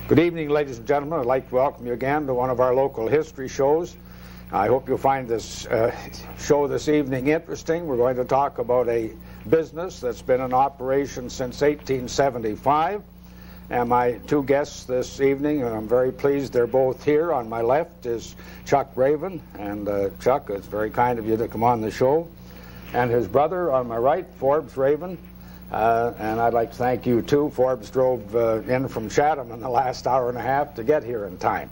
Good evening, ladies and gentlemen. I'd like to welcome you again to one of our local history shows. I hope you'll find this show this evening interesting. We're going to talk about a business that's been in operation since 1875. And my two guests this evening, and I'm very pleased they're both here. On my left is Chuck Raven, and Chuck, it's very kind of you to come on the show. And his brother on my right, Forbes Raven. And I'd like to thank you too. Forbes drove in from Chatham in the last hour and a half to get here in time.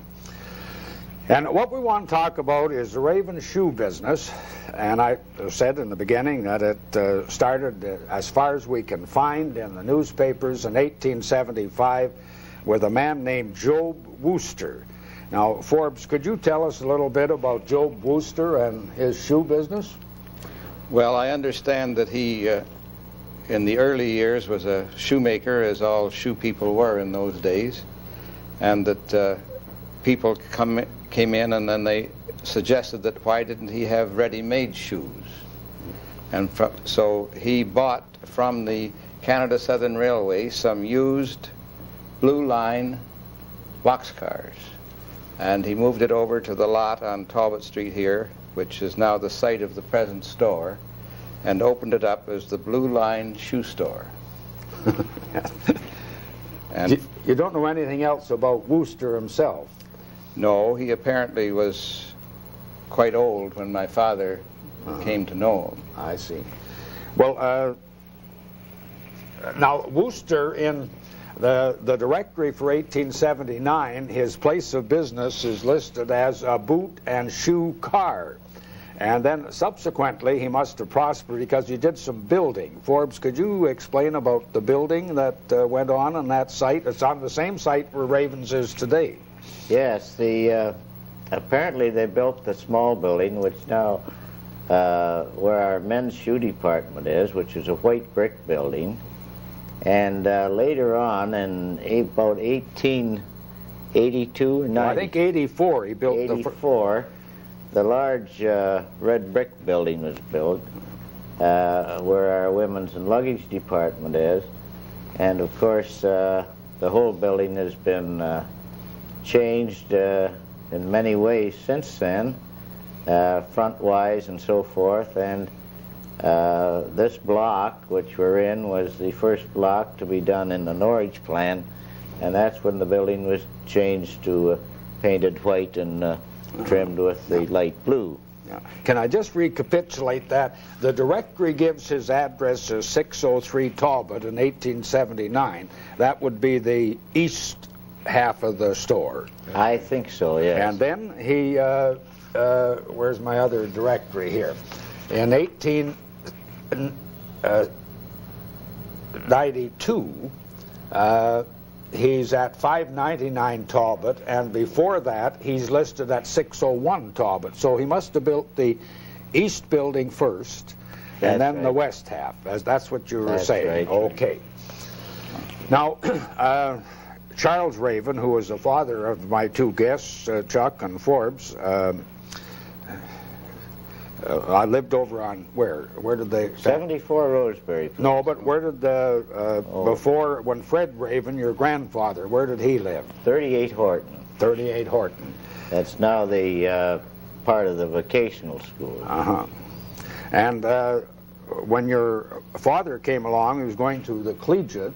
And what we want to talk about is the Raven shoe business. And I said in the beginning that it started, as far as we can find in the newspapers, in 1875 with a man named Job Wooster. Now, Forbes, could you tell us a little bit about Job Wooster and his shoe business? Well, I understand that he, in the early years, was a shoemaker, as all shoe people were in those days, and that people came in and then they suggested that why didn't he have ready-made shoes. And so he bought from the Canada Southern Railway some used blue line boxcars, and he moved it over to the lot on Talbot Street here, which is now the site of the present store, and opened it up as the Blue Line Shoe Store. And you don't know anything else about Wooster himself? No, he apparently was quite old when my father came to know him. I see. Well, now Wooster, in the directory for 1879, his place of business is listed as a boot and shoe car. And then subsequently he must have prospered because he did some building. Forbes, could you explain about the building that went on that site? It's on the same site where Ravens is today. Yes, apparently they built the small building, which now where our men's shoe department is, which is a white brick building. And later on, in about 1882 or 90, I think 84, he built 84, the large red brick building was built, where our women's and luggage department is. And of course, the whole building has been changed in many ways since then, front-wise and so forth. And this block, which we're in, was the first block to be done in the Norwich plan, and that's when the building was changed to painted white and trimmed with the light blue. Yeah. Can I just recapitulate that? The directory gives his address as 603 Talbot in 1879. That would be the east half of the store. I think so, yes. And then he, where's my other directory here? In 1892, he's at 599 Talbot, and before that he's listed at 601 Talbot. So he must have built the east building first, and then the west half. That's what you were saying. Right. Okay. Now, Charles Raven, who was the father of my two guests, Chuck and Forbes, I lived over on where did they? 74 Roseberry. No, but where did before, when Fred Raven, your grandfather, where did he live? 38 Horton. 38 Horton. That's now the part of the vocational school. And when your father came along, he was going to the collegiate,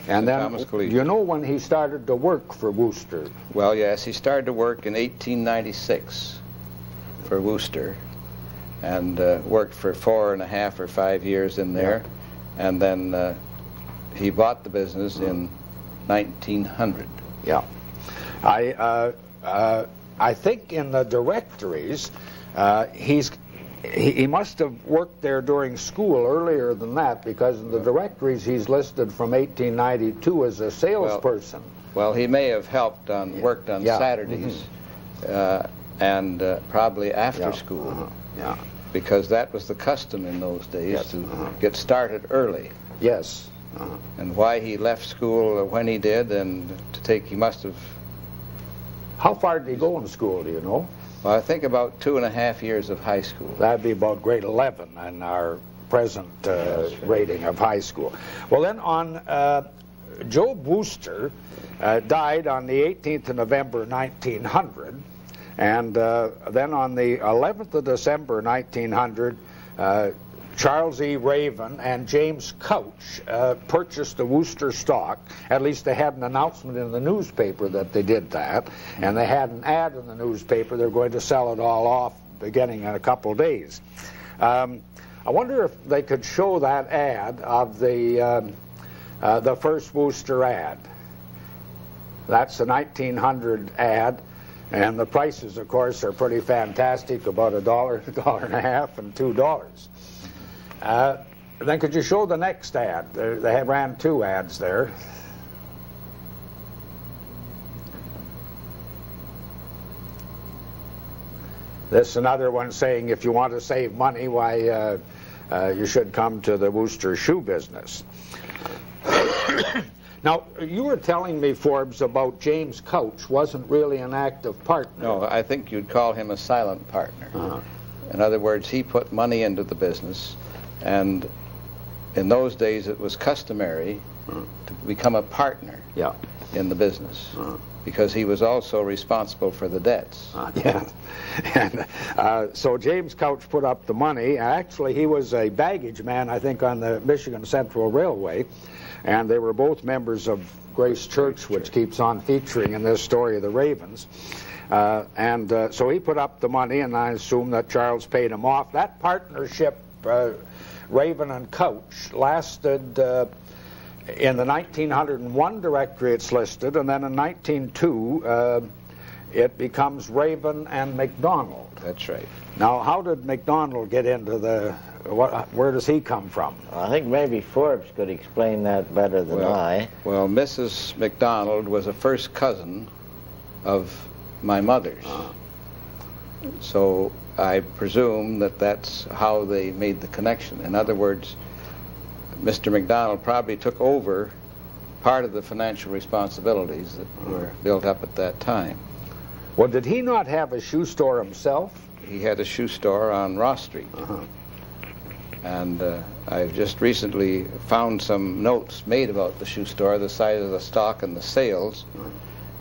and then you know when he started to work for Wooster? Well, yes, he started to work in 1896 for Wooster, and worked for 4.5 or 5 years in there, and then he bought the business in 1900. Yeah, I think in the directories he must have worked there during school earlier than that, because in the directories he's listed from 1892 as a salesperson. Well, he may have helped worked on Saturdays and probably after school. Yeah. Because that was the custom in those days, to get started early. Yes. And why he left school when he did, and he must have... How far did he go in school, do you know? Well, I think about 2.5 years of high school. That'd be about grade 11 in our present rating of high school. Well, then on Job Wooster, died on the 18th of November 1900, and then on the 11th of December 1900, Charles E. Raven and James Couch purchased the Worcester stock. At least they had an announcement in the newspaper that they did that, and they had an ad in the newspaper. They're going to sell it all off beginning in a couple of days. I wonder if they could show that ad of the first Worcester ad. That's the 1900 ad, and the prices, of course, are pretty fantastic, about $1, $1.50, and $2. Then could you show the next ad? They ran 2 ads there. This is another one saying if you want to save money, why you should come to the Worcester shoe business. Now, you were telling me, Forbes, about James Couch wasn't really an active partner. No, I think you'd call him a silent partner. In other words, he put money into the business, and in those days it was customary to become a partner in the business, because he was also responsible for the debts. And so James Couch put up the money. Actually, he was a baggage man, I think, on the Michigan Central Railway, and they were both members of Grace Church, which keeps on featuring in this story of the Ravens. So he put up the money, and I assume that Charles paid him off. That partnership, Raven and Couch, lasted in the 1901 directory it's listed, and then in 1902 it becomes Raven and McDonald. That's right. Now, how did McDonald get into the, where does he come from? I think maybe Forbes could explain that better than I. Well, Mrs. McDonald was a first cousin of my mother's. So I presume that that's how they made the connection. In other words, Mr. McDonald probably took over part of the financial responsibilities that were built up at that time. Well, did he not have a shoe store himself? He had a shoe store on Ross Street. And I've just recently found some notes made about the shoe store, the size of the stock and the sales,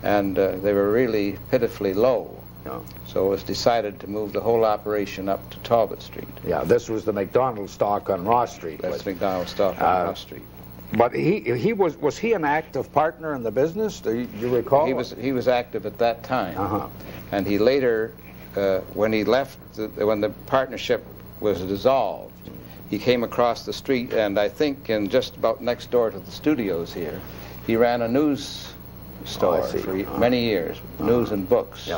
and they were really pitifully low. So it was decided to move the whole operation up to Talbot Street. Yeah, this was the McDonald stock on Ross Street. That's McDonald stock on Ross Street. But was he an active partner in the business? Do you recall? He was active at that time, and he later, when he left, when the partnership was dissolved, he came across the street, and I think in just about next door to the studios here, he ran a news store for many years, news and books.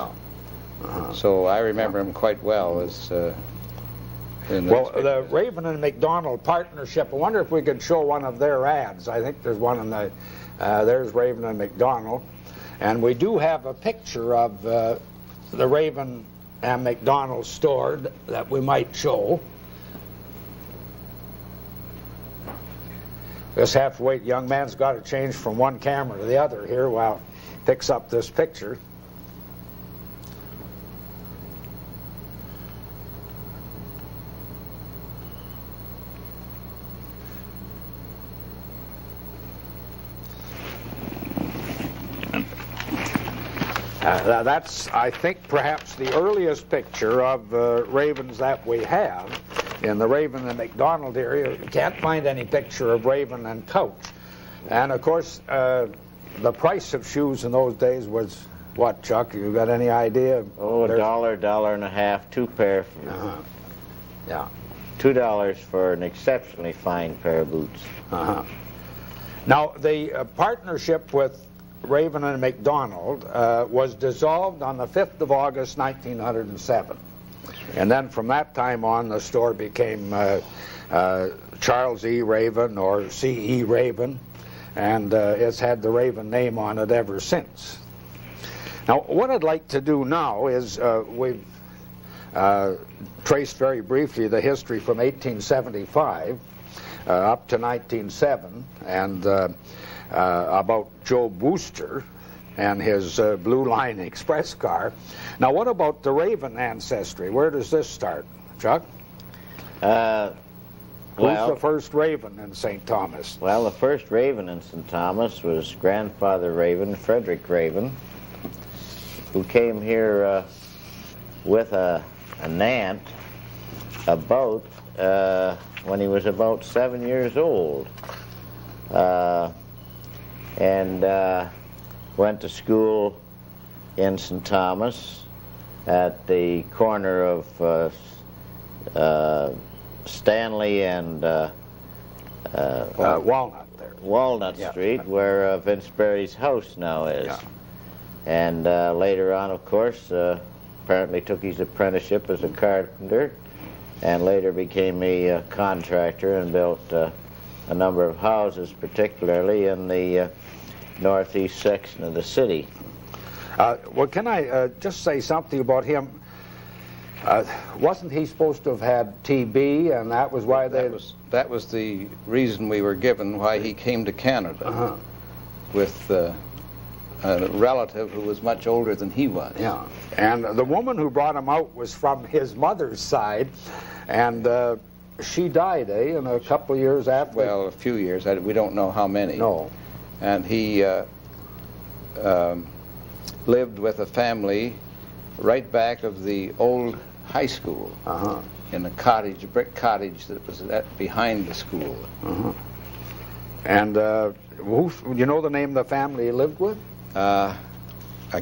So I remember him quite well as. Well, the Raven and McDonald partnership, I wonder if we could show one of their ads. I think there's one in the, there's Raven and McDonald. And we do have a picture of the Raven and McDonald store that we might show. Just have to wait. Young man's got to change from one camera to the other here while he picks up this picture. That's, I think, perhaps the earliest picture of ravens that we have in the Raven and McDonald area. You can't find any picture of Raven and Couch. And, of course, the price of shoes in those days was what, Chuck? You got any idea? Oh, $1, $1.50, 2 pair. Yeah. $2 for an exceptionally fine pair of boots. Now, the partnership with Raven and McDonald was dissolved on the 5th of August, 1907. And then from that time on, the store became Charles E. Raven or C.E. Raven, and it's had the Raven name on it ever since. Now, what I'd like to do now is we've traced very briefly the history from 1875 up to 1907, and about Job Worcester and his Blue Line Express car. Now, what about the Raven ancestry? Where does this start, Chuck? Who's the first Raven in St. Thomas? Well, the first Raven in St. Thomas was Grandfather Raven, Frederick Raven, who came here with an aunt about when he was about 7 years old, and went to school in St. Thomas at the corner of Stanley and Walnut there. Walnut Street, where Vince Berry's house now is. Yeah. And later on, of course, apparently took his apprenticeship as a carpenter, and later became a contractor and built a number of houses, particularly in the northeast section of the city. Well, can I just say something about him? Wasn't he supposed to have had TB, and that was why they... That was the reason we were given why he came to Canada with a relative who was much older than he was. Yeah, and the woman who brought him out was from his mother's side, and she died, in a couple of years after. Well, a few years. We don't know how many. No. And he lived with a family right back of the old high school in a cottage, a brick cottage that was behind the school. And you know the name of the family he lived with? I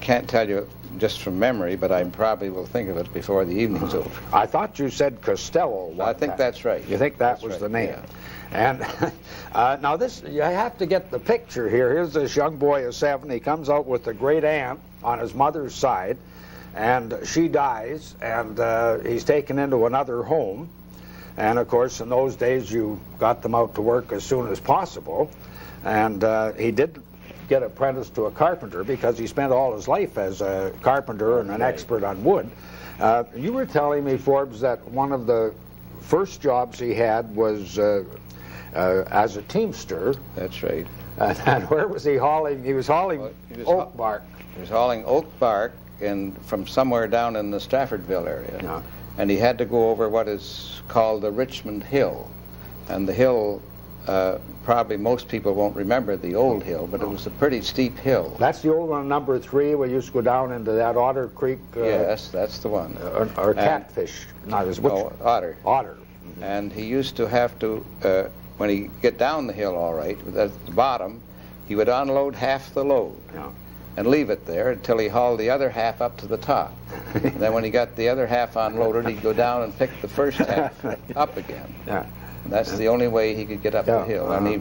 can't tell you just from memory, but I probably will think of it before the evening's over. I thought you said Costello. I think that's right. You think that was the name? Yeah. And now this, you have to get the picture here. Here's this young boy of 7. He comes out with a great aunt on his mother's side, and she dies, and he's taken into another home. And of course, in those days, you got them out to work as soon as possible. And he did get apprenticed to a carpenter because he spent all his life as a carpenter and an expert on wood. You were telling me, Forbes, that one of the first jobs he had was as a teamster. That's right. And where was he hauling? He was hauling oak bark. He was hauling oak bark from somewhere down in the Straffordville area. And he had to go over what is called the Richmond Hill. And the hill, probably most people won't remember the old hill, but it was a pretty steep hill. That's the old one, number 3, where you used to go down into that Otter Creek? Yes, that's the one. Or Catfish. Otter. Otter. And he used to have to, when he get down the hill all right, at the bottom, he would unload half the load. And leave it there until he hauled the other half up to the top. And then when he got the other half unloaded, he'd go down and pick the first half up again. And that's the only way he could get up the hill. And he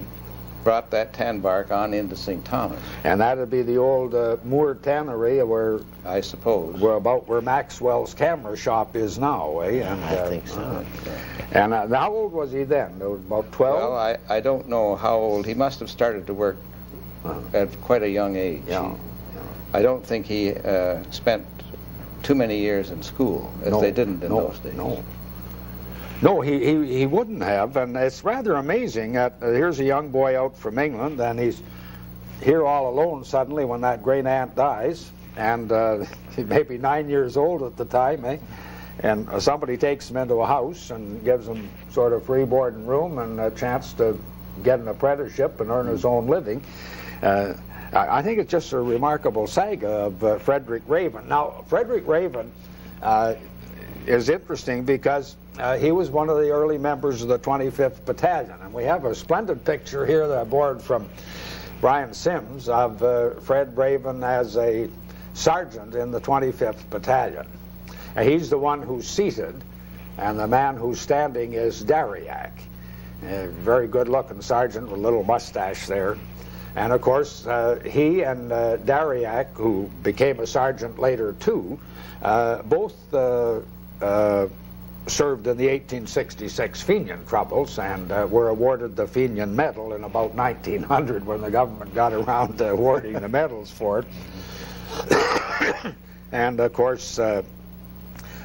brought that tan bark on into St. Thomas. And that'd be the old Moore Tannery, where I suppose we're about where Maxwell's camera shop is now, eh? And, I think so. And how old was he then? About 12? Well, I don't know how old. He must have started to work at quite a young age. I don't think he spent too many years in school, as they didn't in those days. No, he wouldn't have, and it's rather amazing that here's a young boy out from England, and he's here all alone suddenly when that great aunt dies, and he may be 9 years old at the time, eh? And somebody takes him into a house and gives him sort of free board and room and a chance to get an apprenticeship and earn his own living. I think it's just a remarkable saga of Frederick Raven. Now, Frederick Raven is interesting because he was one of the early members of the 25th Battalion. And we have a splendid picture here that I borrowed from Brian Sims of Fred Raven as a sergeant in the 25th Battalion. And he's the one who's seated, and the man who's standing is Dariac. A very good-looking sergeant with a little mustache there. And of course, he and Dariac, who became a sergeant later too, both served in the 1866 Fenian troubles and were awarded the Fenian Medal in about 1900 when the government got around to awarding the medals for it. And of course,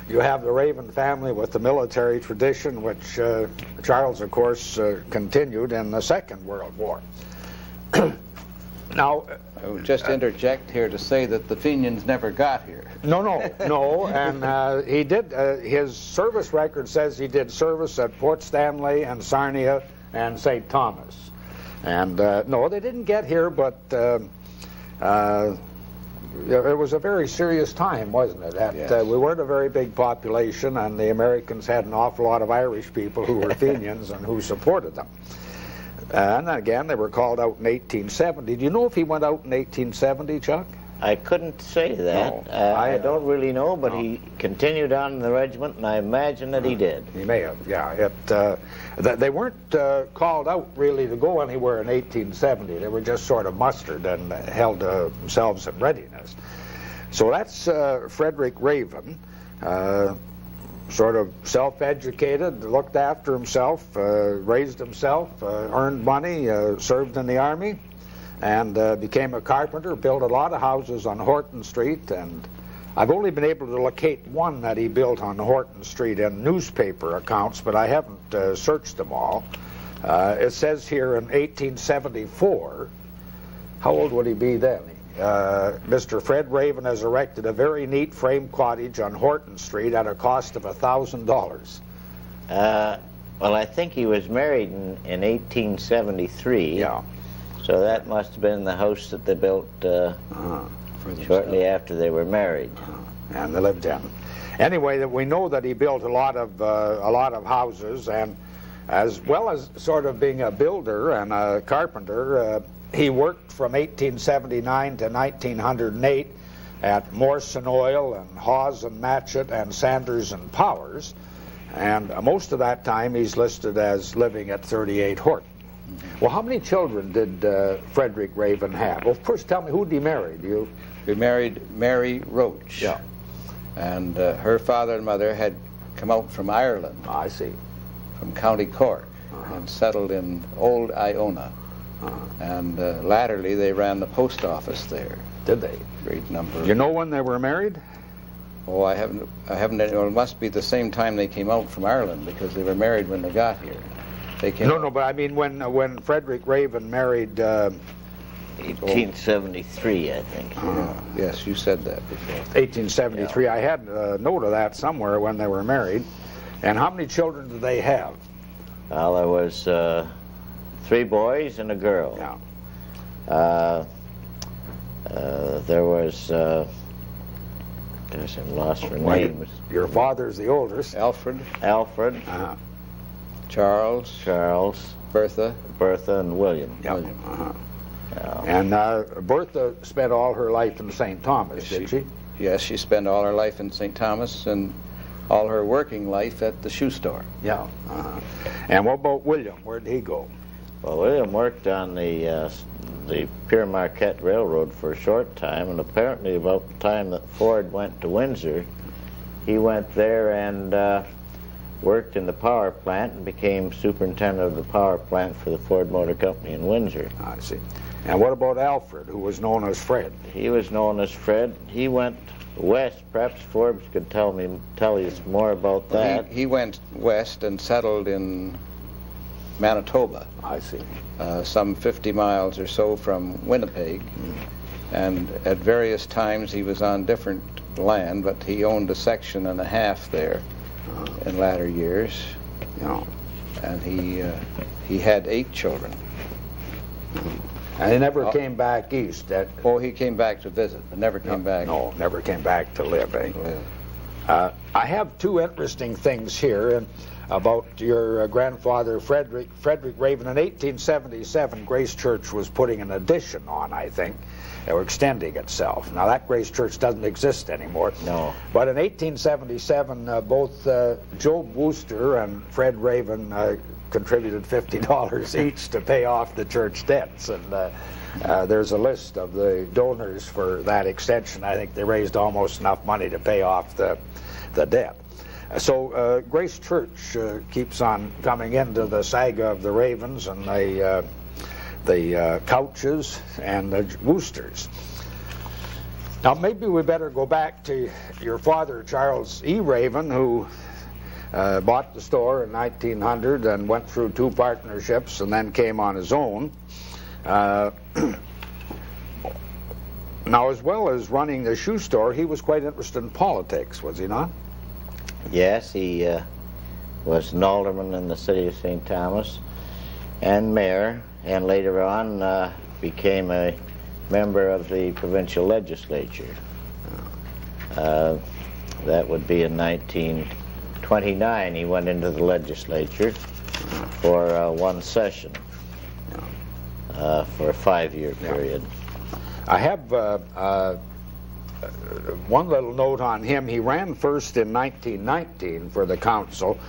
you have the Raven family with the military tradition, which Charles, of course, continued in the Second World War. Now, I would just interject here to say that the Fenians never got here. No, and he did, his service record says he did service at Port Stanley and Sarnia and St. Thomas. And no, they didn't get here, but it was a very serious time, wasn't it? Yes. We weren't a very big population, and the Americans had an awful lot of Irish people who were Fenians and who supported them. And again, they were called out in 1870. Do you know if he went out in 1870, Chuck? I couldn't say that. No, I don't really know, but he continued on in the regiment, and I imagine that he did. He may have, yeah. They weren't called out really to go anywhere in 1870. They were just sort of mustered and held themselves in readiness. So that's Frederick Raven, sort of self-educated, looked after himself, raised himself, earned money, served in the Army, and became a carpenter, built a lot of houses on Horton Street, and I've only been able to locate one that he built on Horton Street in newspaper accounts, but I haven't searched them all. It says here in 1874, how old would he be then? Mr. Fred Raven has erected a very neat frame cottage on Horton Street at a cost of $1,000. Well, I think he was married in 1873. Yeah. So that must have been the house that they built shortly after they were married. And they lived in. Anyway, we know that he built a lot of houses, and as well as sort of being a builder and a carpenter, he worked from 1879 to 1908 at Morse and Oil and Hawes and Matchett and Sanders and Powers, and most of that time he's listed as living at 38 Horton. Well, how many children did Frederick Raven have? Well, first tell me, who did he marry? He married Mary Roach. Yeah. And her father and mother had come out from Ireland. I see. From County Cork, and settled in Old Iona. And latterly they ran the post office there. Did they? Great number. You know when they were married? Oh, I haven't. Well, it must be the same time they came out from Ireland, because they were married when they got here. They came No, but I mean when Frederick Raven married. 1873, I think. Yes, you said that before. 1873. Yeah. I had a note of that somewhere when they were married. And how many children did they have? Well, there was 3 boys and a girl. Yeah. There was, gosh, I'm lost for names. Your father's the oldest. Alfred. Charles. Bertha, and William. Yep. William. Yeah. And Bertha spent all her life in St. Thomas, did she? Yes, she spent all her life in St. Thomas and all her working life at the shoe store. Yeah. And what about William? Where did he go? Well, William worked on the Pere Marquette Railroad for a short time, and apparently about the time that Ford went to Windsor, he went there and worked in the power plant and became superintendent of the power plant for the Ford Motor Company in Windsor. I see. And what about Alfred, who was known as Fred? He was known as Fred. He went west. Perhaps Forbes could tell you more about that. He went west and settled in Manitoba. I see. Some 50 miles or so from Winnipeg. And at various times he was on different land, but he owned a section and a half there in latter years. Yeah. And he had 8 children. And he never came back east. He came back to visit, but never came back. No, never came back to live. I have 2 interesting things here about your grandfather, Frederick Raven. In 1877, Grace Church was putting an addition on, I think, or extending itself. Now, that Grace Church doesn't exist anymore. No. But in 1877, both Job Wooster and Fred Raven contributed $50 each to pay off the church debts. And there's a list of the donors for that extension. I think they raised almost enough money to pay off the debt. So Grace Church keeps on coming into the saga of the Ravens and the Couches and the Woosters. Now maybe we better go back to your father, Charles E. Raven, who bought the store in 1900 and went through 2 partnerships and then came on his own. Now, as well as running the shoe store, he was quite interested in politics, was he not? Yes, he was an alderman in the city of St. Thomas and mayor, and later on became a member of the provincial legislature. That would be in 1929. He went into the legislature for one session for a 5-year period. I have one little note on him. He ran first in 1919 for the council,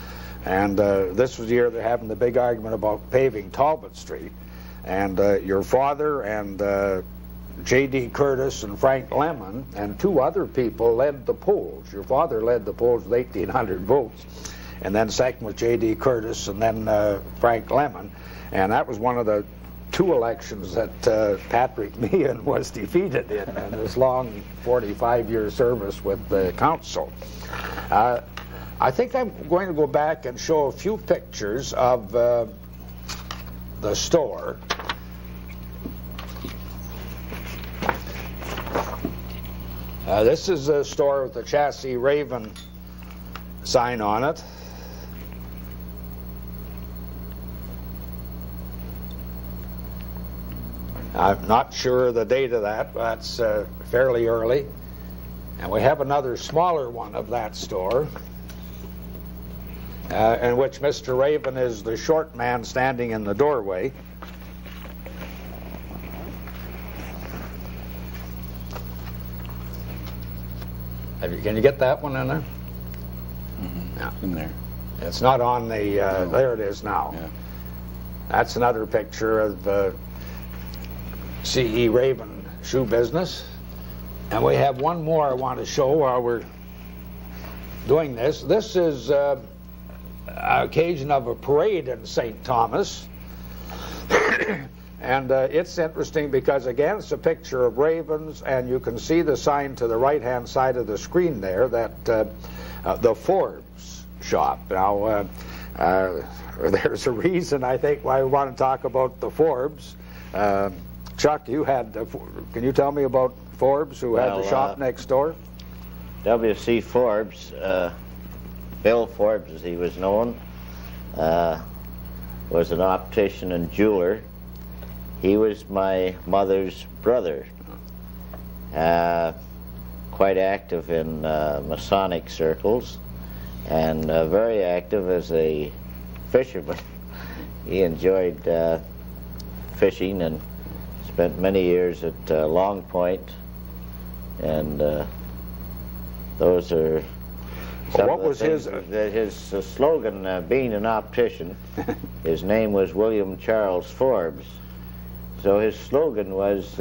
and this was the year they're having the big argument about paving Talbot Street. And your father and J.D. Curtis and Frank Lemon and 2 other people led the polls. Your father led the polls with 1,800 votes, and then second was J.D. Curtis and then Frank Lemon. And that was one of the 2 elections that Patrick Meehan was defeated in his long 45-year service with the council. I think I'm going to go back and show a few pictures of the store. This is a store with the Chassis Raven sign on it. I'm not sure of the date of that, but that's fairly early. And we have another smaller one of that store, in which Mr. Raven is the short man standing in the doorway. Can you get that one in there? Mm-hmm. Yeah. In there. It's not on the, there it is now. Yeah. That's another picture of C.E. Raven shoe business. And we have one more I want to show while we're doing this. This is an occasion of a parade in St. Thomas. And it's interesting because, again, it's a picture of ravens, and you can see the sign to the right-hand side of the screen there, that the Forbes shop. Now, there's a reason, I think, why we want to talk about the Forbes. Chuck, you had, can you tell me about Forbes, who had the shop next door? W.C. Forbes, Bill Forbes as he was known, was an optician and jeweler. He was my mother's brother, quite active in Masonic circles, and very active as a fisherman. He enjoyed fishing and spent many years at Long Point, and those are some what of the was his slogan, being an optician. His name was William Charles Forbes. So his slogan was,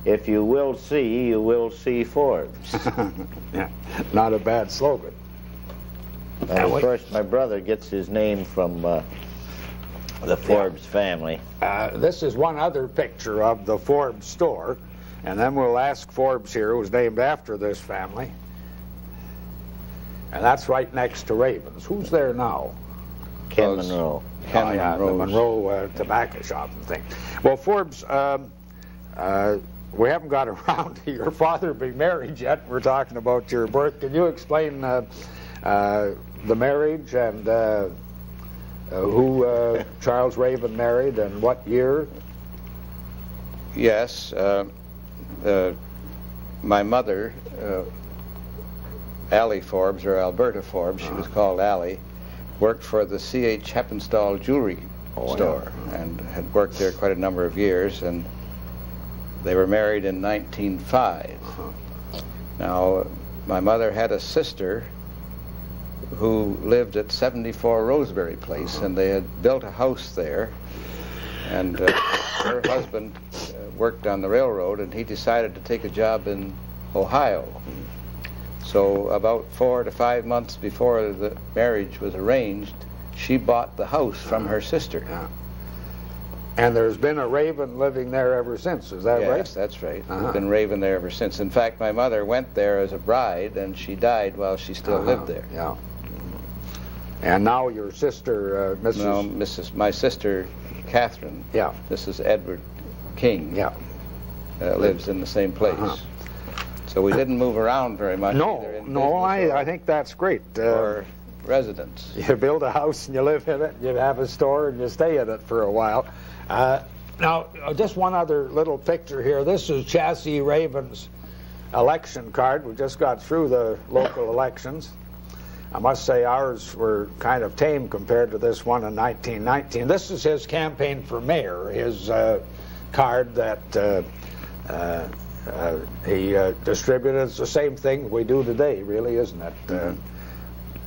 if you will see Forbes. Yeah, not a bad slogan. And of course, my brother gets his name from the Forbes family. This is one other picture of the Forbes store, and then we'll ask Forbes here, who was named after this family. And that's right next to Ravens. Who's there now? Ken Monroe. Ken Monroe. The Monroe tobacco shop and thing. Well, Forbes, we haven't got around to your father being married yet. We're talking about your birth. Can you explain the marriage and who Charles Raven married and what year? Yes. My mother, Allie Forbes, or Alberta Forbes, she was called Allie, worked for the C.H. Heppenstall jewelry store, and had worked there quite a number of years, and they were married in 1905. Now, my mother had a sister who lived at 74 Roseberry Place, and they had built a house there, and her husband worked on the railroad, and he decided to take a job in Ohio. So about 4 to 5 months before the marriage was arranged, she bought the house from her sister. Yeah. And there's been a Raven living there ever since, is that right? Yes, that's right. There's been Raven there ever since. In fact, my mother went there as a bride, and she died while she still lived there. Yeah. And now your sister, Mrs. No, my sister, Catherine. Yeah. This is Edward King. Yeah. lives in the same place. So we didn't move around very much. No, I think that's great. Or residence. You build a house and you live in it, you have a store and you stay in it for a while. Now, just one other little picture here. This is Chassis Raven's election card. We just got through the local elections. I must say ours were kind of tame compared to this one in 1919. This is his campaign for mayor, his card that he distributed. It's the same thing we do today, really, isn't it?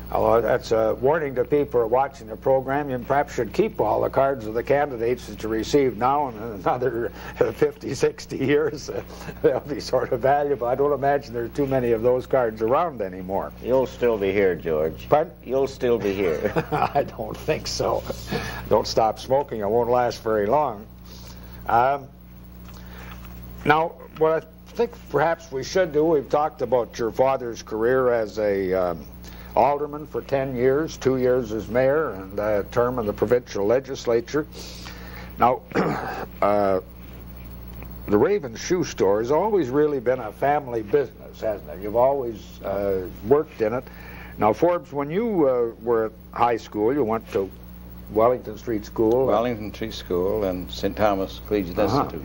Although that's a warning to people who are watching the program. You perhaps should keep all the cards of the candidates that you receive now, and in another 50, 60 years, they'll be sort of valuable. I don't imagine there's too many of those cards around anymore. You'll still be here, George. Pardon? You'll still be here. I don't think so. Don't stop smoking. It won't last very long. Now, what I think perhaps we should do, we've talked about your father's career as a alderman for 10 years, 2 years as mayor, and a term in the provincial legislature. Now, the Raven Shoe Store has always really been a family business, hasn't it? You've always worked in it. Now, Forbes, when you were at high school, you went to Wellington Street School. Wellington Street School and St. Thomas Collegiate Institute.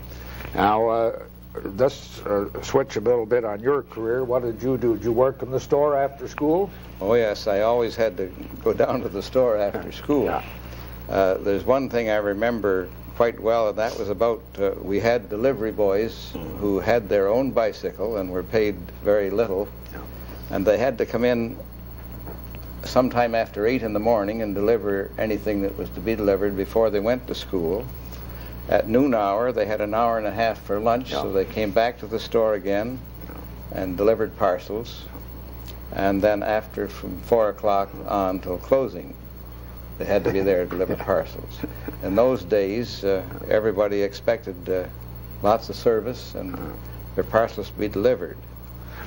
Now, let's switch a little bit on your career. What did you do? Did you work in the store after school? Oh, yes. I always had to go down to the store after school. Yeah. There's one thing I remember quite well, and that was about we had delivery boys who had their own bicycle and were paid very little. Yeah. And they had to come in sometime after 8 in the morning and deliver anything that was to be delivered before they went to school. At noon hour, they had an hour and a half for lunch, so they came back to the store again and delivered parcels. And then after, from 4 o'clock on till closing, they had to be there to deliver parcels. In those days, everybody expected lots of service and their parcels to be delivered.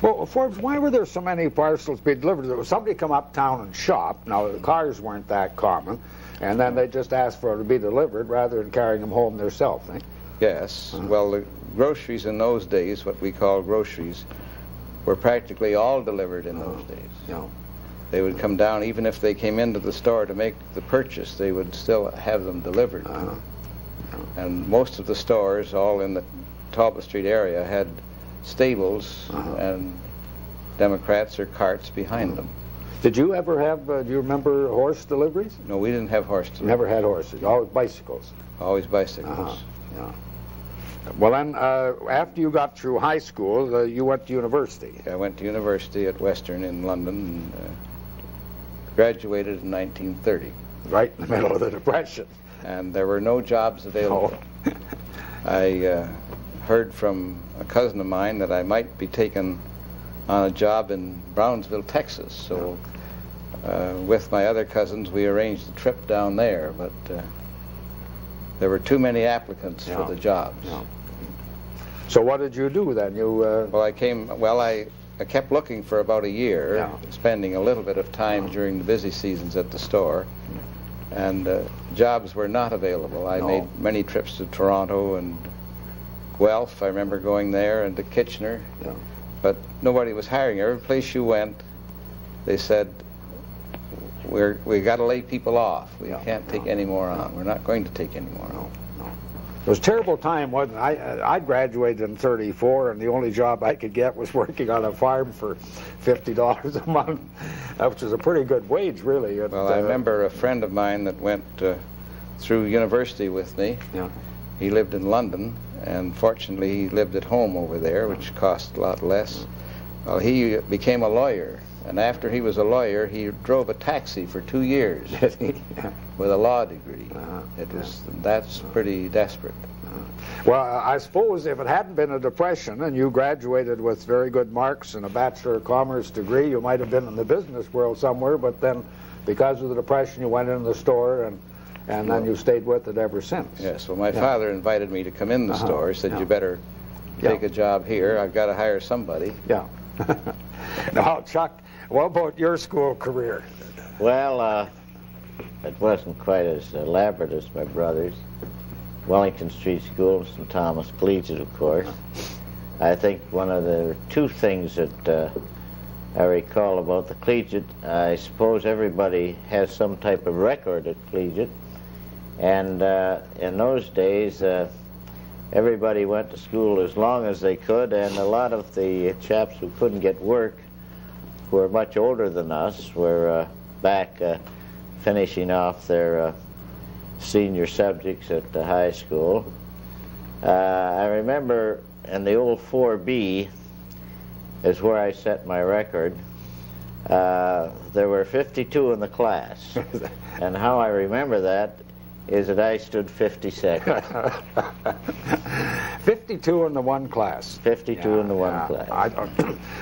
Well, Forbes, why were there so many parcels being delivered? There was somebody come uptown and shop. Now, the cars weren't that common. And then they just asked for it to be delivered rather than carrying them home themselves, eh? Yes. Well, the groceries in those days, what we call groceries, were practically all delivered in those days. Yeah. They would come down, even if they came into the store to make the purchase, they would still have them delivered. And most of the stores, all in the Talbot Street area, had stables and Democrats or carts behind them. Did you ever have, do you remember horse deliveries? No, we didn't have horse deliveries. Never had horses, always bicycles. Always bicycles. Yeah. Well, then, after you got through high school, you went to university. I went to university at Western in London and graduated in 1930. Right in the middle of the Depression. And there were no jobs available. I heard from a cousin of mine that I might be taken on a job in Brownsville, Texas. So with my other cousins, we arranged a trip down there, but there were too many applicants for the jobs. So what did you do then? Well, I kept looking for about a year, spending a little bit of time during the busy seasons at the store, and jobs were not available. I made many trips to Toronto and Guelph. I remember going there, and to Kitchener. But nobody was hiring. Every place you went, they said, we got to lay people off. We can't take any more on. We're not going to take any more on. It was a terrible time, wasn't it? I graduated in 34, and the only job I could get was working on a farm for $50 a month, which was a pretty good wage, really. Well, I remember a friend of mine that went through university with me. He lived in London, and fortunately he lived at home over there, which cost a lot less. Well, he became a lawyer, and after he was a lawyer, he drove a taxi for 2 years with a law degree. That's pretty desperate. Well, I suppose if it hadn't been a depression and you graduated with very good marks and a Bachelor of Commerce degree, you might have been in the business world somewhere, but then because of the depression you went in the store and then you stayed with it ever since. Yes, well, my father invited me to come in the store. He said, you better take a job here. I've got to hire somebody. Now, Chuck, what about your school career? Well, it wasn't quite as elaborate as my brother's. Wellington Street School and St. Thomas Collegiate, of course. I think one of the two things that I recall about the collegiate, I suppose everybody has some type of record at collegiate, and in those days everybody went to school as long as they could, and a lot of the chaps who couldn't get work, who were much older than us, were back finishing off their senior subjects at the high school. I remember in the old 4B is where I set my record. There were 52 in the class, and how I remember that is that I stood 52nd. 52 in the one class. 52 in the one class.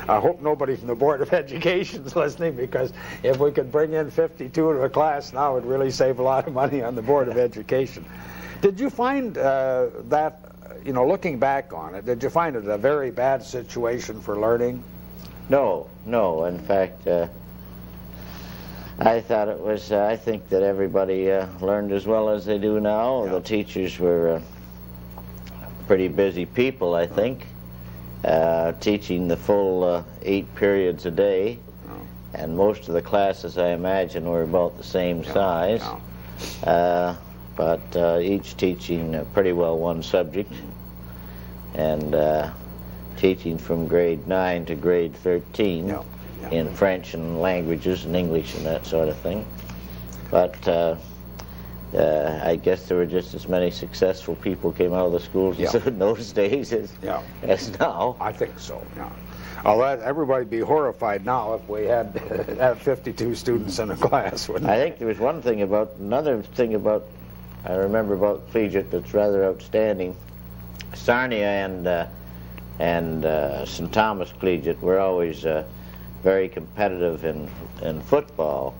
I hope nobody from the Board of Education is listening, because if we could bring in 52 to the class now, it would really save a lot of money on the Board of Education. Did you find that, looking back on it, did you find it a very bad situation for learning? No. In fact, I thought it was, I think that everybody learned as well as they do now. Yeah. The teachers were pretty busy people, I think, teaching the full 8 periods a day. Oh. And most of the classes, I imagine, were about the same size. Oh. But each teaching pretty well one subject, and teaching from grade 9 to grade 13. Yeah. In French and languages and English and that sort of thing. But I guess there were just as many successful people came out of the schools in those days as now. I think so, yeah. Although everybody'd be horrified now if we had 52 students in a class, wouldn't I think there was another thing about, I remember about collegiate that's rather outstanding. Sarnia and St. Thomas Collegiate were always very competitive in football,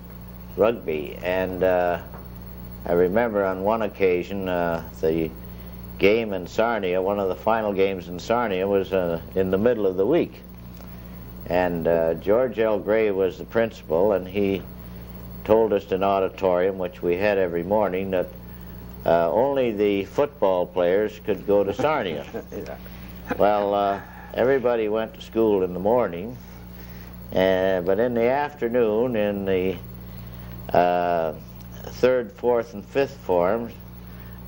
rugby, and I remember on one occasion the game in Sarnia, one of the final games in Sarnia, was in the middle of the week, and George L. Gray was the principal, and he told us in an auditorium, which we had every morning, that only the football players could go to Sarnia. Well, everybody went to school in the morning, but in the afternoon, in the 3rd, 4th, and 5th forms,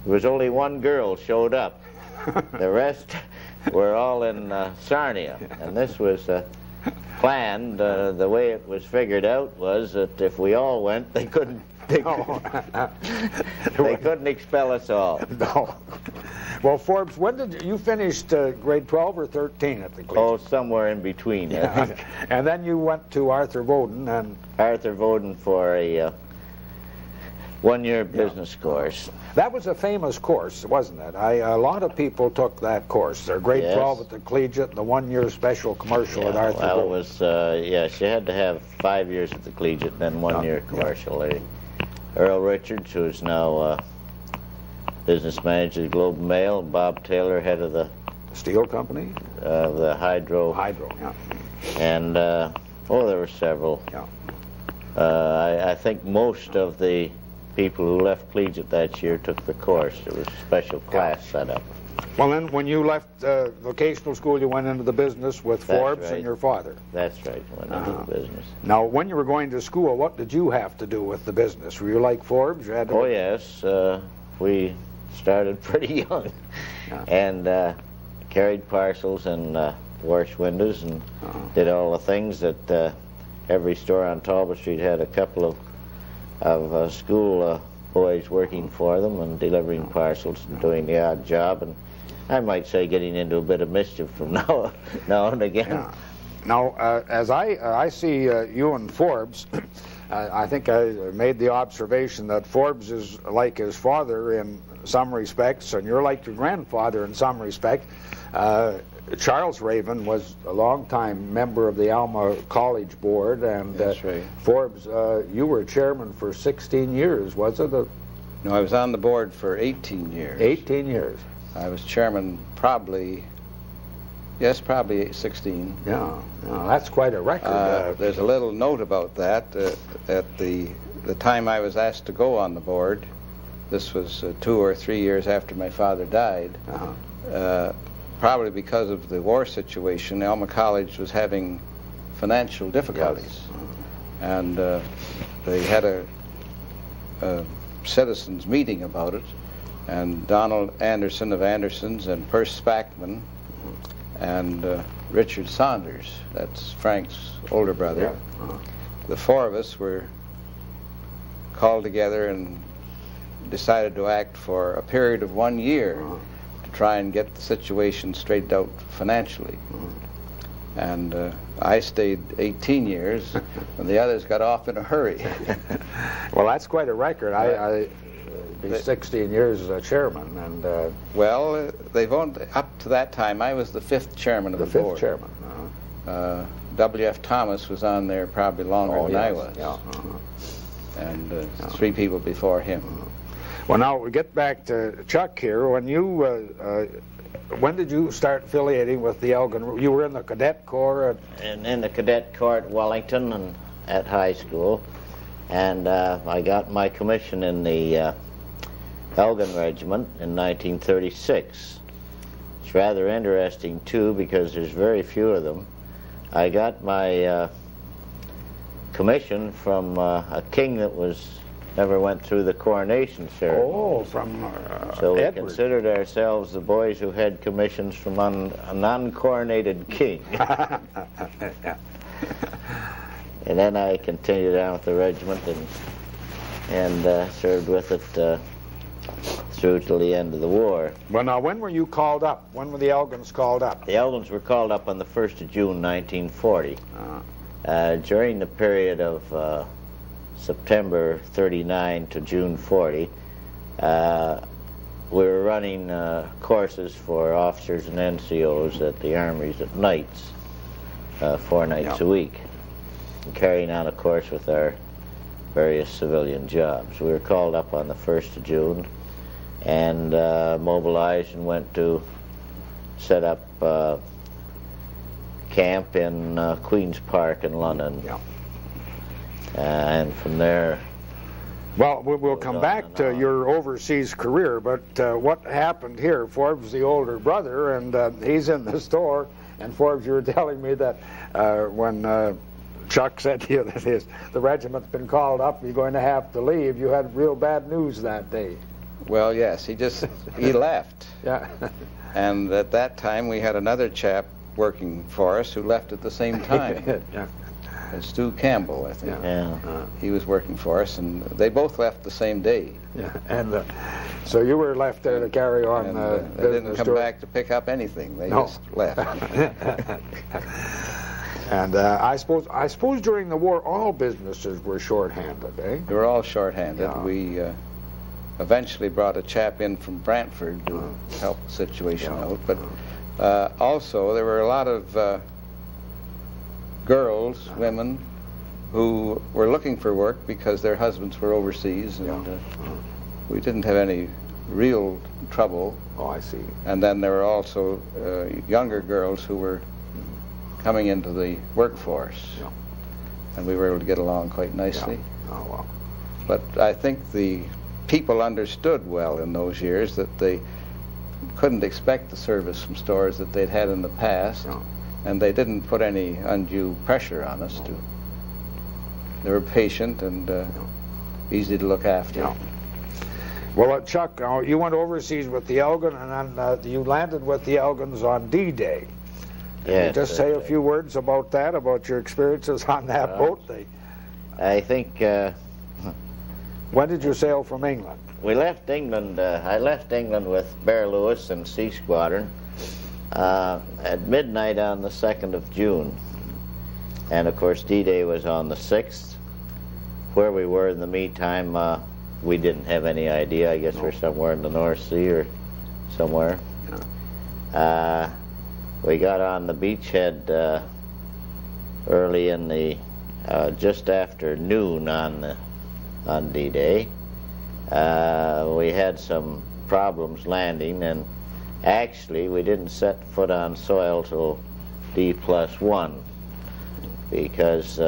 there was only one girl showed up. The rest were all in Sarnia, and this was planned. The way it was figured out was that if we all went, they couldn't. They couldn't expel us all. No. Well, Forbes, when did you finished grade 12 or 13 at the collegiate? Oh, somewhere in between. Yeah. And then you went to Arthur Voden and Arthur Voden for a one-year business course. That was a famous course, wasn't it? A lot of people took that course. Their grade 12 at the collegiate, and the one-year special commercial at Arthur Voden. Well, it was yes, you had to have 5 years at the collegiate, and then 1 year commercial. Earl Richards, who is now business manager of the Globe and Mail, Bob Taylor, head of the steel company, the Hydro, yeah, and there were several. Yeah. I think most of the people who left collegiate that year took the course. There was a special class set up. Well, then, when you left vocational school, you went into the business with Forbes and your father. That's right, went into the business. Now, when you were going to school, what did you have to do with the business? Were you like Forbes? You had to yes. We started pretty young, and carried parcels and washed windows and did all the things that every store on Talbot Street had a couple of school boys working for them and delivering parcels and doing the odd job, and I might say getting into a bit of mischief from now and again. Yeah. Now, as I see you and Forbes, I think I made the observation that Forbes is like his father in some respects, and you're like your grandfather in some respect. Charles Raven was a long-time member of the Alma College Board, and that's right. Forbes, you were chairman for 16 years, was it? No, I was on the board for 18 years. 18 years. I was chairman probably 16. Yeah, that's quite a record. There's a little note about that. At the time I was asked to go on the board, This was 2 or 3 years after my father died. Probably because of the war situation, Alma College was having financial difficulties. And they had a citizens meeting about it, and Donald Anderson of Andersons and Perce Spackman and Richard Saunders, that's Frank's older brother, the four of us were called together and decided to act for a period of 1 year to try and get the situation straightened out financially. And I stayed 18 years, and the others got off in a hurry. Well, that's quite a record. I 16 years as a chairman, and well, they've owned up to that time. I was the 5th chairman of the board. The 5th chairman. W.F. Thomas was on there probably longer than I was, and 3 people before him. Well, now we get back to Chuck here. When you when did you start affiliating with the Elgin? You were in the Cadet Corps in the Cadet Corps at Wellington and at high school, and I got my commission in the Elgin Regiment in 1936. It's rather interesting too, because there's very few of them. I got my commission from a king that never went through the coronation ceremony. Oh, from so we Edward. considered ourselves the boys who had commissions from an uncoronated king. And then I continued on with the regiment and served with it through till the end of the war. Well, now, when were you called up? When were the Elgins called up? The Elgins were called up on the 1st of June, 1940. During the period of September 39 to June 40, we were running courses for officers and NCOs at the armories at nights, 4 nights a week, and carrying on a course with our various civilian jobs. We were called up on the 1st of June and mobilized and went to set up camp in Queen's Park in London. And from there... Well, we'll come back to your overseas career, but what happened here? Forbes, the older brother, and he's in the store, and Forbes, you were telling me that when Chuck said to you that the regiment's been called up, you're going to have to leave, you had real bad news that day. Well, yes, he left. Yeah. And at that time we had another chap working for us who left at the same time. Yeah. Stu Campbell, I think. Yeah. He was working for us, and they both left the same day. Yeah. And so you were left there to carry on and, they didn't come back to pick up anything. They just left. And I suppose during the war all businesses were short-handed, eh? They were all short-handed. Yeah. We eventually brought a chap in from Brantford to help the situation out, but also there were a lot of girls, women, who were looking for work because their husbands were overseas, and we didn't have any real trouble. Oh, I see. And then there were also younger girls who were coming into the workforce, and we were able to get along quite nicely. Oh, well. But I think the people understood well in those years that they couldn't expect the service from stores that they'd had in the past, and they didn't put any undue pressure on us. They were patient and easy to look after. Well, Chuck, you went overseas with the Elgin, and then you landed with the Elgins on D-Day. Yes. Just say a few words about that, about your experiences on that boat. I think... When did you sail from England? We left England, I left England with Bear Lewis and Sea Squadron at midnight on the 2nd of June. And of course D-Day was on the 6th. Where we were in the meantime, we didn't have any idea. I guess we're somewhere in the North Sea or somewhere. We got on the beachhead early in the, just after noon on D-Day. We had some problems landing, and actually we didn't set foot on soil till D+1 because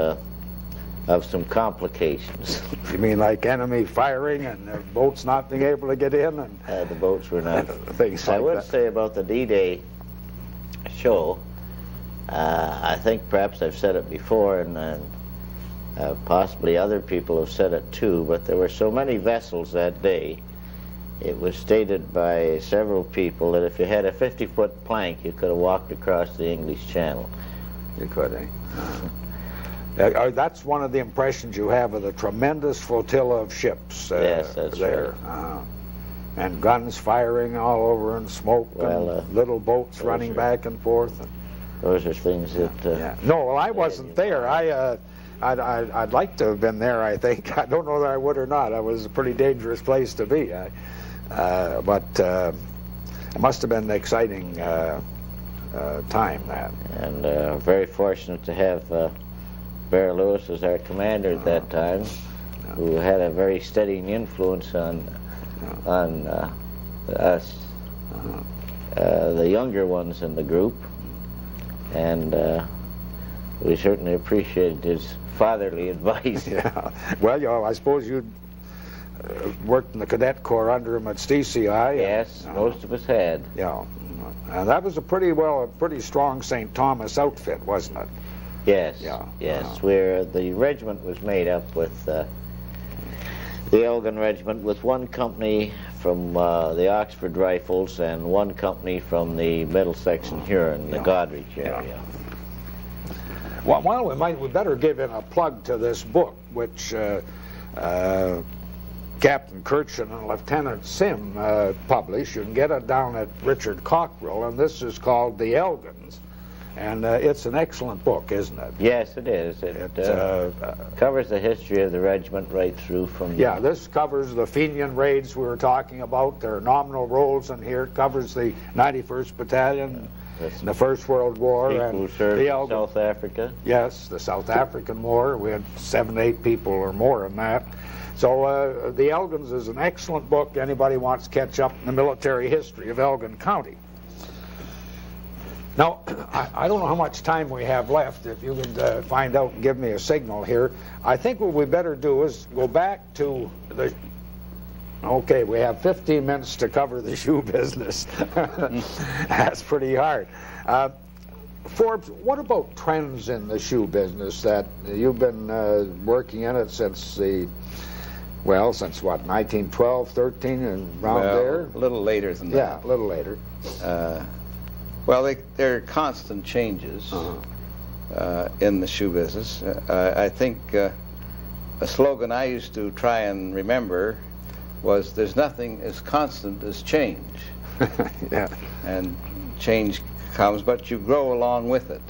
some complications. You mean like enemy firing and boats not being able to get in? And The boats were not. Things like I would that. say about the D-Day show, I think perhaps I've said it before, and possibly other people have said it too, but there were so many vessels that day. It was stated by several people that if you had a 50-foot plank, you could have walked across the English Channel. You could, eh? That's one of the impressions you have of the tremendous flotilla of ships Yes, that's there. And guns firing all over and smoke and little boats running back and forth. Those are things that... No, well, I wasn't there. I'd like to have been there, I think. I don't know that I would or not. It was a pretty dangerous place to be. But it must have been an exciting time, that. And very fortunate to have Bear Lewis as our commander at that time, who had a very steadying influence on us, the younger ones in the group, and we certainly appreciated his fatherly advice. Yeah. Well, I suppose you'd worked in the cadet corps under him at CCI. Yes, most of us had. Yeah. And that was a pretty strong St. Thomas outfit, wasn't it? Yes. Yeah. Yes. Where the regiment was made up with the Elgin Regiment, with one company from the Oxford Rifles and one company from the Middlesex and Huron, the Goderich area. Well, we better give in a plug to this book, which Captain Kirchen and Lieutenant Sim published. You can get it down at Richard Cockrell, and this is called The Elgins. And it's an excellent book, isn't it? Yes, it is. It covers the history of the regiment right through from... Yeah, this covers the Fenian raids we were talking about. There are nominal roles in here. It covers the 91st Battalion, the First World War, people who served in South Africa. Yes, the South African War. We had 7, 8 people or more in that. So The Elgins is an excellent book. Anybody wants to catch up in the military history of Elgin County. Now, I don't know how much time we have left. If you could find out and give me a signal here. I think what we better do is go back to the... Okay, we have 15 minutes to cover the shoe business. That's pretty hard. Forbes, what about trends in the shoe business? That you've been working in it since the... Well, since what, 1912, 13, and around there? A little later than that. Yeah, a little later. Well, there are constant changes in the shoe business. I think a slogan I used to try and remember was, there's nothing as constant as change. Yeah. And change comes, but you grow along with it.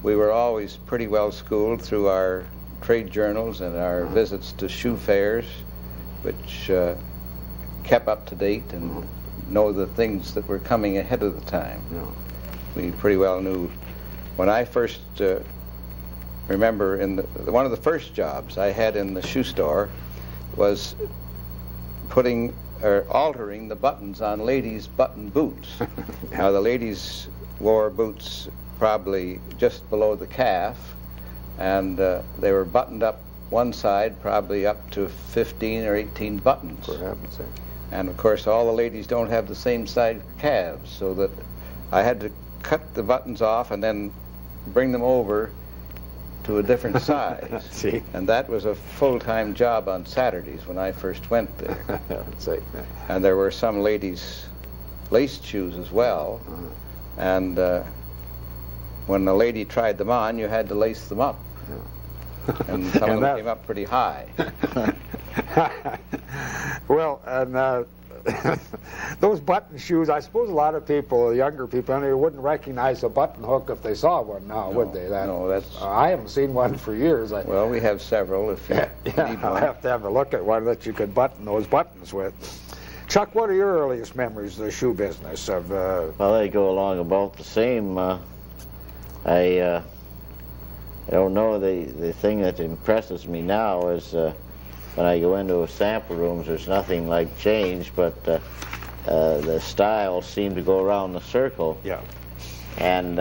We were always pretty well schooled through our trade journals and our visits to shoe fairs, which kept up to date and know the things that were coming ahead of the time. Yeah. We pretty well knew. When I first remember, one of the first jobs I had in the shoe store was altering the buttons on ladies' button boots. Now, the ladies wore boots probably just below the calf, and they were buttoned up one side probably up to 15 or 18 buttons. For heaven's sake. And of course all the ladies don't have the same size calves, so that I had to cut the buttons off and then bring them over to a different size. See? And that was a full-time job on Saturdays when I first went there. See. And there were some ladies' laced shoes as well. And when the lady tried them on, you had to lace them up. And some of them came up pretty high. Well, and those button shoes, I suppose a lot of people, younger people, anyway, wouldn't recognize a button hook if they saw one now, would they? No, that's... I haven't seen one for years. Well, we have several if you need one. I'll have to have a look at one that you could button those buttons with. Chuck, what are your earliest memories of the shoe business? Well, they go along about the same. I don't know, the thing that impresses me now is when I go into sample rooms, there's nothing like change, but the styles seem to go around the circle. Yeah. And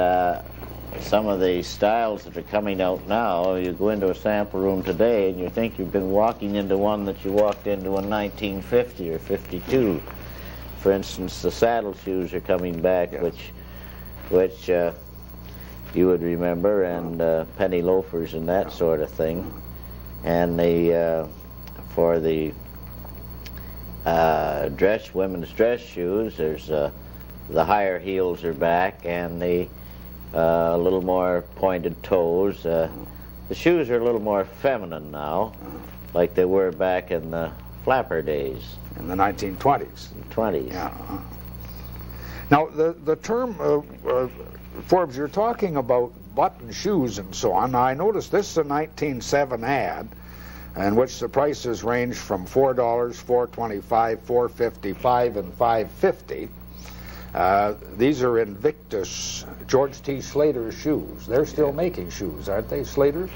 some of the styles that are coming out now, you go into a sample room today and you think you've been walking into one that you walked into in 1950 or 52. For instance, the saddle shoes are coming back, yes. which you would remember, and penny loafers and that sort of thing. And the for the women's dress shoes, there's the higher heels are back, and the a little more pointed toes. The shoes are a little more feminine now, like they were back in the flapper days. In the 1920s. 20s. Yeah. Now, the term, Forbes, you're talking about button shoes and so on. Now, I noticed this is a 1907 ad in which the prices range from $4, $4.25, $4.55, and $5.50. These are Invictus George T. Slater shoes. They're still making shoes, aren't they, Slater?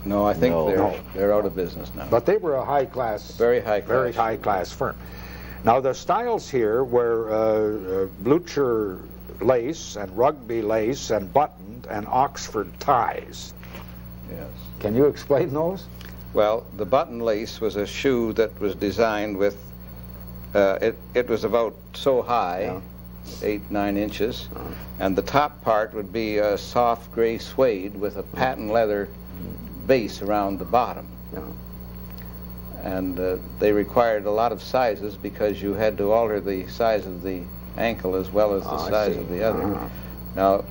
No, I think they're out of business now. But they were a high-class, very high-class firm. Now, the styles here were Blucher lace and rugby lace and buttoned and Oxford ties. Yes. Can you explain those? Well, the button lace was a shoe that was designed with, it was about so high, 8-9 inches, and the top part would be a soft gray suede with a patent leather base around the bottom. And they required a lot of sizes because you had to alter the size of the ankle as well as the size of the other. Now,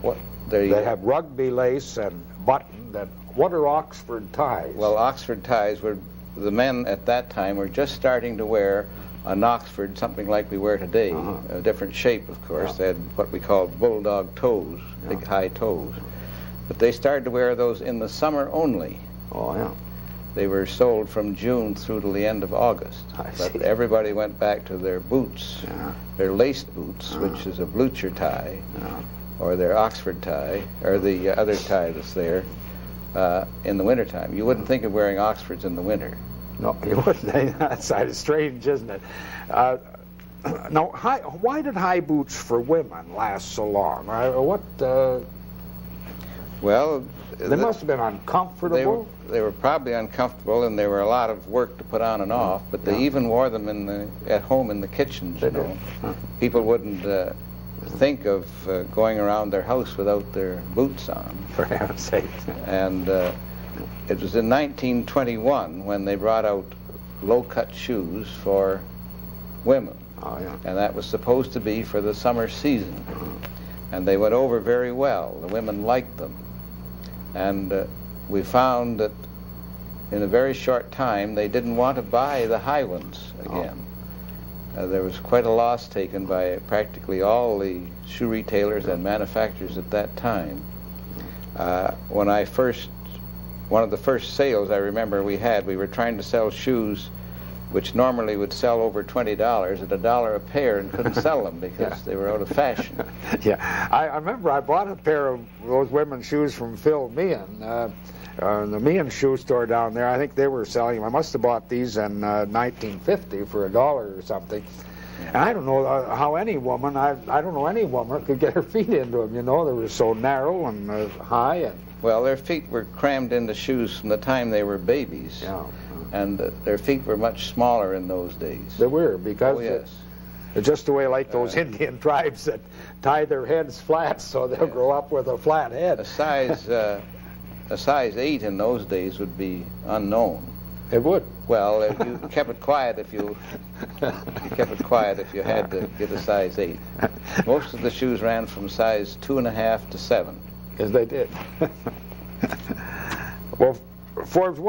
they have rugby lace and buttoned, and what are Oxford ties? Well, Oxford ties were, the men at that time were just starting to wear an Oxford, something like we wear today, a different shape, of course. They had what we called bulldog toes, big high toes. But they started to wear those in the summer only. Oh, yeah. They were sold from June through to the end of August. But everybody went back to their boots, their laced boots, which is a Blucher tie, or their Oxford tie, or the other tie that's there, in the wintertime. You wouldn't think of wearing Oxfords in the winter. No, you wouldn't. That's strange, isn't it? Now, why did high boots for women last so long? Well, they must have been uncomfortable. They were probably uncomfortable, and they were a lot of work to put on and off. But they even wore them at home in the kitchens. You know, people wouldn't think of going around their house without their boots on. For heaven's sake! And it was in 1921 when they brought out low-cut shoes for women. Oh, yeah. And that was supposed to be for the summer season. And they went over very well. The women liked them. And we found that in a very short time they didn't want to buy the high ones again. There was quite a loss taken by practically all the shoe retailers and manufacturers at that time. One of the first sales I remember we were trying to sell shoes which normally would sell over $20 at $1 a pair, and couldn't sell them because they were out of fashion. Yeah, I remember I bought a pair of those women's shoes from Phil Meehan, in the Meehan shoe store down there. I think they were selling them. I must have bought these in 1950 for $1 or something. And I don't know how any woman, I don't know any woman could get her feet into them, you know. They were so narrow and high. And well, their feet were crammed into shoes from the time they were babies. Yeah. And their feet were much smaller in those days. They were, because it's just the way, like those Indian tribes that tie their heads flat so they'll grow up with a flat head. A size 8 in those days would be unknown. It would. Well, if you kept it quiet if you had to get a size 8. Most of the shoes ran from size 2.5 to 7. Yes, they did. Well, Forbes,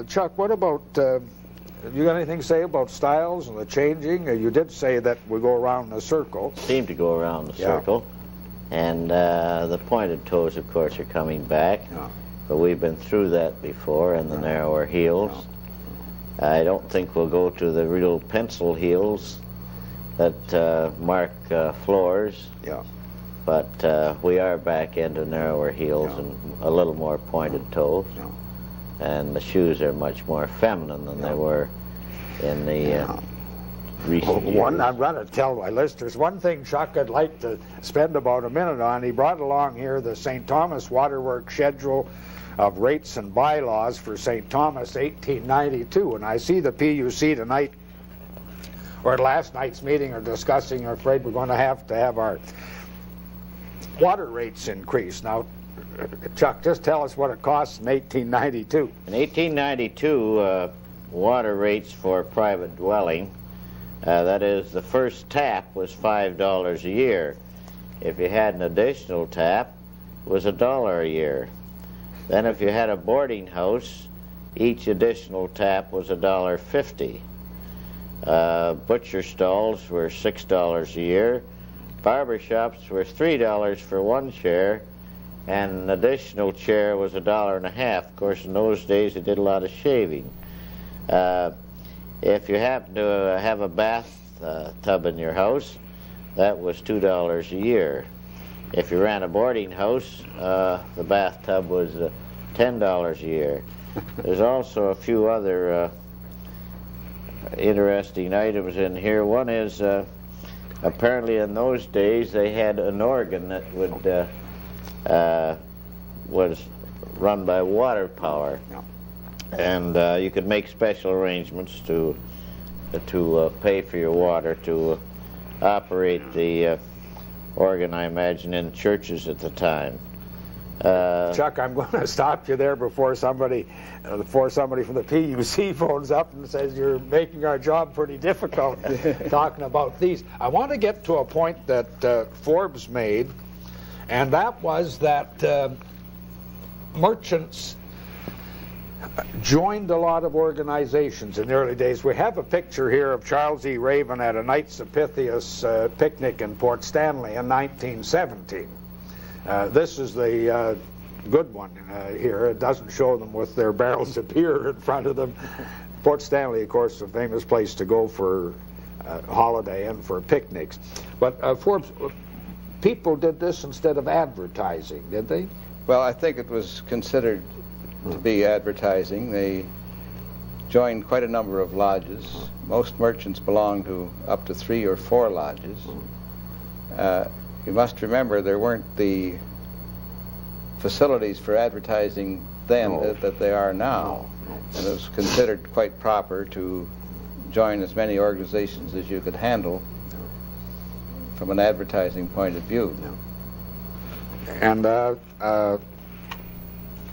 Chuck, what about, you got anything to say about styles and the changing? You did say that we go around in a circle. Seem to go around the circle. And the pointed toes, of course, are coming back. But we've been through that before, and the narrower heels. I don't think we'll go to the real pencil heels that mark floors. Yeah. But we are back into narrower heels and a little more pointed toes. And the shoes are much more feminine than they were in the recent years. I'm going to tell my listeners one thing, Chuck, I'd like to spend about a minute on. He brought along here the St. Thomas Waterworks schedule of rates and bylaws for St. Thomas 1892, and I see the PUC tonight, or at last night's meeting, are discussing, I'm afraid we're going to have our water rates increased. Now, Chuck, just tell us what it costs in 1892. In 1892, water rates for private dwelling, that is, the first tap was $5 a year. If you had an additional tap, it was $1 a year. Then if you had a boarding house, each additional tap was $1.50. Butcher stalls were $6 a year. Barber shops were $3 for one chair, and an additional chair was $1.50. Of course, in those days, they did a lot of shaving. If you happened to have a bath tub in your house, that was $2 a year. If you ran a boarding house, the bathtub was $10 a year. There's also a few other interesting items in here. One is apparently in those days they had an organ that would was run by water power, and you could make special arrangements to pay for your water to operate the organ, I imagine, in churches at the time. Chuck, I'm going to stop you there before somebody from the PUC phones up and says you're making our job pretty difficult talking about these. I want to get to a point that Forbes made, and that was that merchants joined a lot of organizations in the early days. We have a picture here of Charles E. Raven at a Knights of Pythias picnic in Port Stanley in 1917. This is the good one here. It doesn't show them with their barrels of beer in front of them. Port Stanley, of course, a famous place to go for holiday and for picnics. But Forbes, people did this instead of advertising, did they? Well, I think it was considered to be advertising. They joined quite a number of lodges. Most merchants belonged to up to 3 or 4 lodges. You must remember there weren't the facilities for advertising then that they are now. And it was considered quite proper to join as many organizations as you could handle from an advertising point of view. And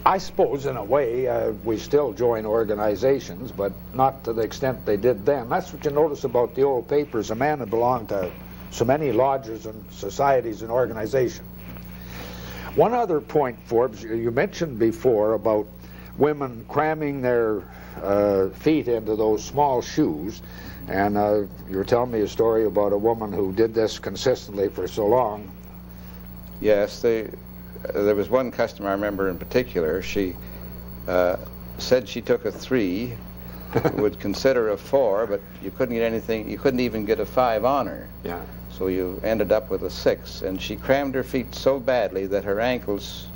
I suppose, in a way, we still join organizations, but not to the extent they did then. That's what you notice about the old papers. A man had belonged to so many lodges and societies and organizations. One other point, Forbes, you mentioned before about women cramming their feet into those small shoes, and you were telling me a story about a woman who did this consistently for so long. Yes, there was one customer I remember in particular. She said she took a 3, would consider a 4, but you couldn't get anything. You couldn't even get a 5 on her. Yeah. So you ended up with a 6, and she crammed her feet so badly that her ankles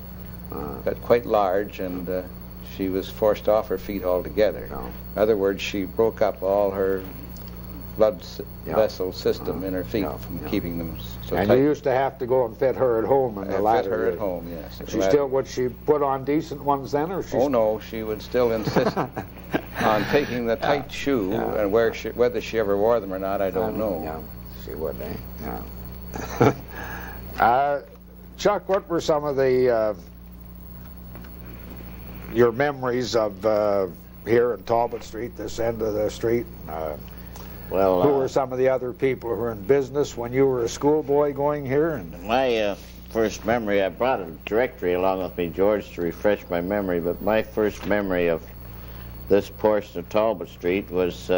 got quite large, and she was forced off her feet altogether. In other words, she broke up all her blood vessel system in her feet from keeping them so and tight. You used to have to go and fit her at home in the latter. Fit her at home, yes. Would she put on decent ones then, or? Oh no, she would still insist on taking the tight shoe, and whether she ever wore them or not, I don't know. Yeah, she would, eh? Yeah. Chuck, what were some of the your memories of here in Talbot Street, this end of the street? Who were some of the other people who were in business when you were a schoolboy going here? And my first memory, I brought a directory along with me, George, to refresh my memory, but my first memory of this portion of Talbot Street was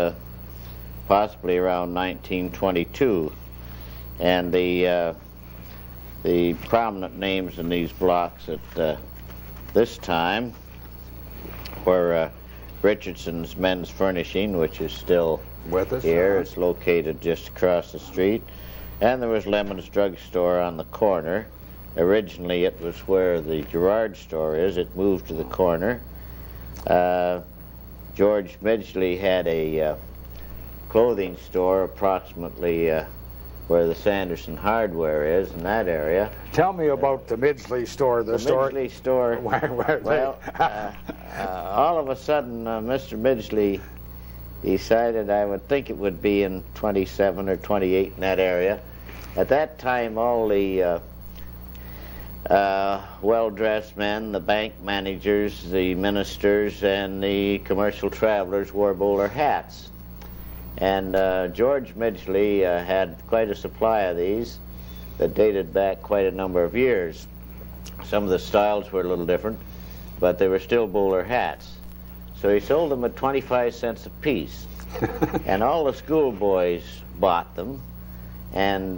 possibly around 1922. And the prominent names in these blocks at this time were Richardson's Men's Furnishing, which is still with us here. It's located just across the street. And there was Lemon's Drug Store on the corner. Originally it was where the Gerard store is. It moved to the corner. George Midgley had a clothing store approximately where the Sanderson Hardware is in that area. Tell me about the Midgley store. The Midgley store. Well, all of a sudden, Mr. Midgley decided, I would think it would be in 27 or 28 in that area. At that time, all the well-dressed men, the bank managers, the ministers, and the commercial travelers wore bowler hats. And George Midgley had quite a supply of these that dated back quite a number of years. Some of the styles were a little different, but they were still bowler hats. So he sold them at 25 cents a piece. And all the schoolboys bought them and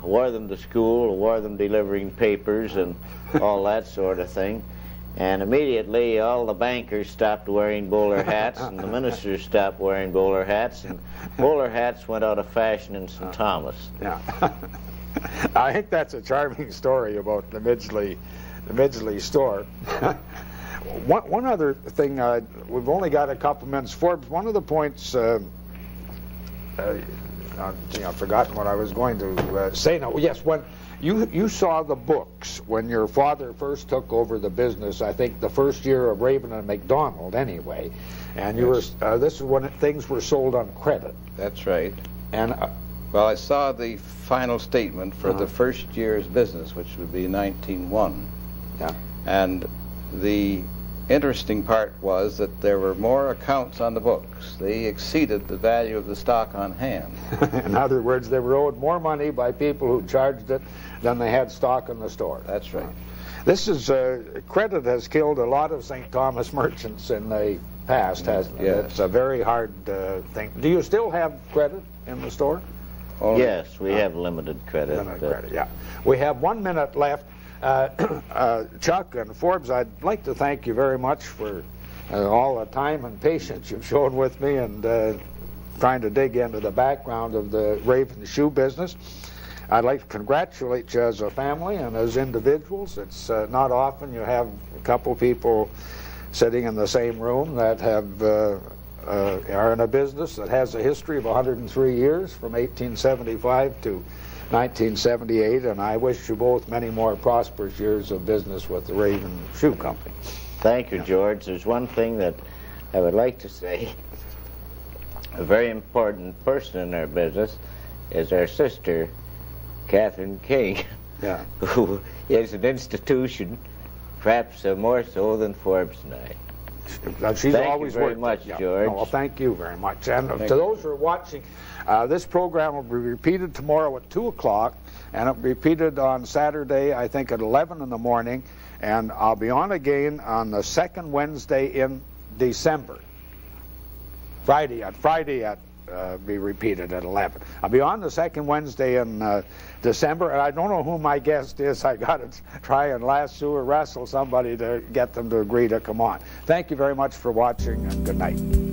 wore them to school, wore them delivering papers and all that sort of thing. And immediately all the bankers stopped wearing bowler hats and the ministers stopped wearing bowler hats, and bowler hats went out of fashion in St. Thomas. Yeah. I think that's a charming story about the Midgley store. One other thing, we've only got a couple minutes. Forbes, one of the points, I've forgotten what I was going to say now. Yes, when you saw the books when your father first took over the business, I think the first year of Raven and McDonald anyway, and you yes. were, this is when things were sold on credit. That's right. And well, I saw the final statement for the first year's business, which would be 1901. Yeah. And the interesting part was that there were more accounts on the books. They exceeded the value of the stock on hand. In other words, they were owed more money by people who charged it than they had stock in the store. That's right. This is, credit has killed a lot of St. Thomas merchants in the past, hasn't it? Yes. It's a very hard thing. Do you still have credit in the store? Only, Yes, we have limited credit. Limited credit, yeah. We have 1 minute left. Chuck and Forbes, I'd like to thank you very much for all the time and patience you've shown with me and trying to dig into the background of the Raven shoe business. I'd like to congratulate you as a family and as individuals. It's not often you have a couple people sitting in the same room that have are in a business that has a history of 103 years from 1875 to 1978, and I wish you both many more prosperous years of business with the Raven Shoe Company. Thank you, George. There's one thing that I would like to say. A very important person in our business is our sister, Catherine King, Yeah. who is an institution, perhaps more so than Forbes and I. She's Thank always you very worked much, it. George. No, well, thank you very much. And to those who are watching, this program will be repeated tomorrow at 2 o'clock, and it'll be repeated on Saturday, I think, at 11 in the morning, and I'll be on again on the second Wednesday in December. Friday be repeated at 11. I'll be on the second Wednesday in December, and I don't know who my guest is. I got to try and lasso or wrestle somebody to get them to agree to come on. Thank you very much for watching, and good night.